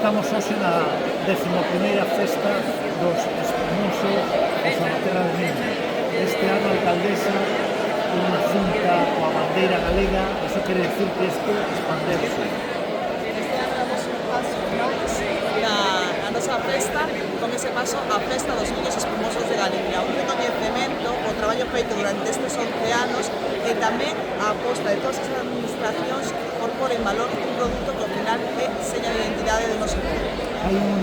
Estamos hoxe na 11ª festa dos espumosos de Salvaterra de Miño. Este ano a alcaldesa unha cinta coa bandeira galega, iso quere decir que isto expandeuse. Este ano damos un paso máis a nosa festa, con ese paso a festa dos viños espumosos de Galicia. Un recoñecemento ao traballo feito durante estes 11 anos e tamén a aposta de todas as administracións por pôr en valor un produto que ao final é seña de identidade do noso povo. Hai un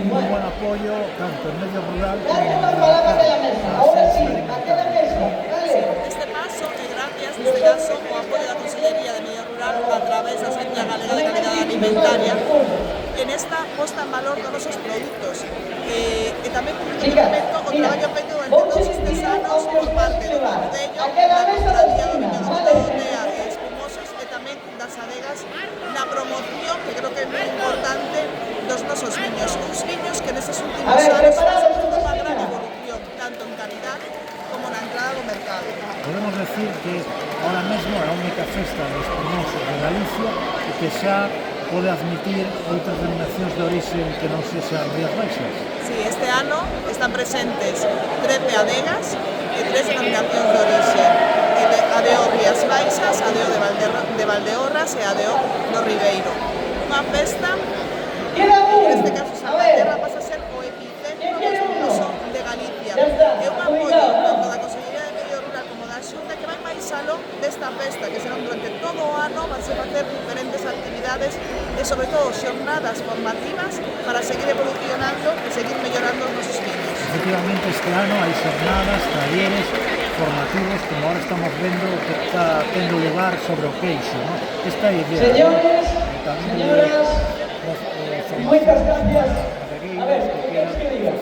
buen apoio tanto en medio rural como en Este paso é gracias, neste caso, ao apoio da Consellería de Medio Rural a través da Agencia Galega de Calidade Alimentaria en esta posta en valor dos nosos produtos e tamén un reconhecemento ao traballo feito durante todos estes anos por parte do Concello, da Cofradía do Viño do Aldea e Espumosos e tamén das adegas na promoción, que creo que é moi importante, dos nosos viños. Uns viños que nestes últimos anos están sufrindo unha gran evolución, tanto en calidade como na entrada do mercado. Podemos decir que ahora mesmo é a única festa de espumosos de Galicia e que xa pode admitir outras denominacións de orixe que non sexan Rías Baixas. Sí, este ano están presentes 13 adegas e 3 denominacións de orixe. Adeo Rías Baixas, Adeo de Valdeorras e Adeo do Ribeiro. Unha festa, neste caso Salvaterra pasa a ser o epicentro do espumoso de Galicia. É un apoio tanto da Consellería de Medio Rural como da Xunta que vai máis aló desta festa, que serán durante todo o ano, van a facer diferentes actividades e sobre todo xornadas formativas para seguir evolucionando e seguir mellorando os nosos viños. Efectivamente, este ano hai xornadas, talleres formativos, como ahora estamos vendo que está tendo lugar sobre o queixo, ¿no? Esta é a idea. Señores, señoras, moitas gracias. A ver, ¿qué queres que diga?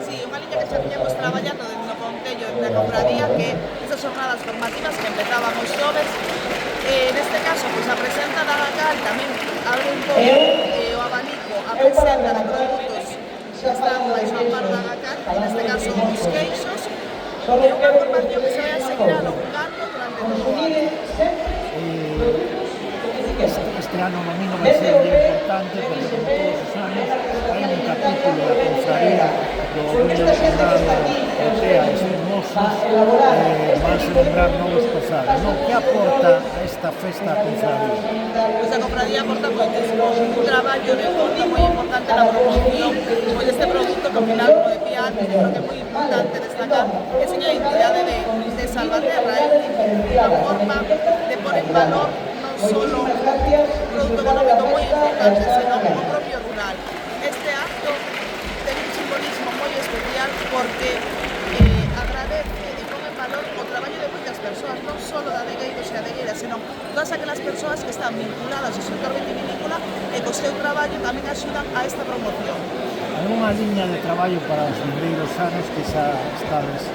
Sí, unha liña que xa tiñamos traballando dentro do Concello e na Cofradía, que esas xornadas formativas que empezaban os xoves, neste caso, pois a presenta da Gacal tamén abre un pouco o abanico a presenta de produtos que están máis a par da Gacal, e neste caso os queixos, e unha formación que se vai a seguir alongando durante todo o ano. Este ano no Mino vai ser moi importante porque como todos os anos hai un capítulo da Cofradía do Viño do Condado Otea e Espumosos van se lembrar novos pasados. Que aporta a esta festa a Cofradía? Pois a Cofradía aporta moitísimo un traballo de fondo moi importante na promoción deste produto que ao final, como decía antes, creo que é moi importante destacar que seña a identidade de Salvaterra, unha forma de pôr en valor solo un producto económico moi importante, senón o propio rural. Este acto ten un simbolismo moi especial porque agradece e pon en valor o traballo de moitas persoas, non só de adegueiros e adegueiras, senón todas aquelas persoas que están vinculadas ao sector vitivinícola e co seu traballo tamén axudan a esta promoción. Algunha liña de traballo para os vindeiros anos que xa estades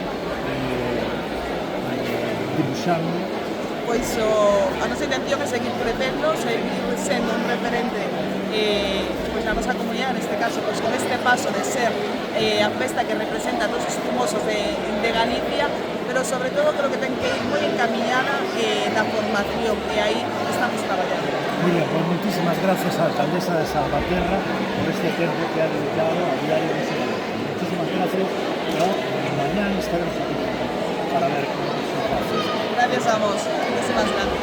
dibuixando? Pois a nosa intención é seguir crecendo, seguir sendo un referente pois na nosa comunidade, neste caso pois con este paso de ser a festa que representa a todos os espumosos de Galicia, pero sobre todo creo que ten que ir moi encaminhada na formación e aí estamos traballando. Muy bien, pues muchísimas gracias a la alcaldesa de Salvaterra por este tiempo que ha dedicado a Diario de Sevilla. Muchísimas gracias. Mañana estaremos aquí para ver cómo se hace. Gracias a vos. Muchísimas gracias.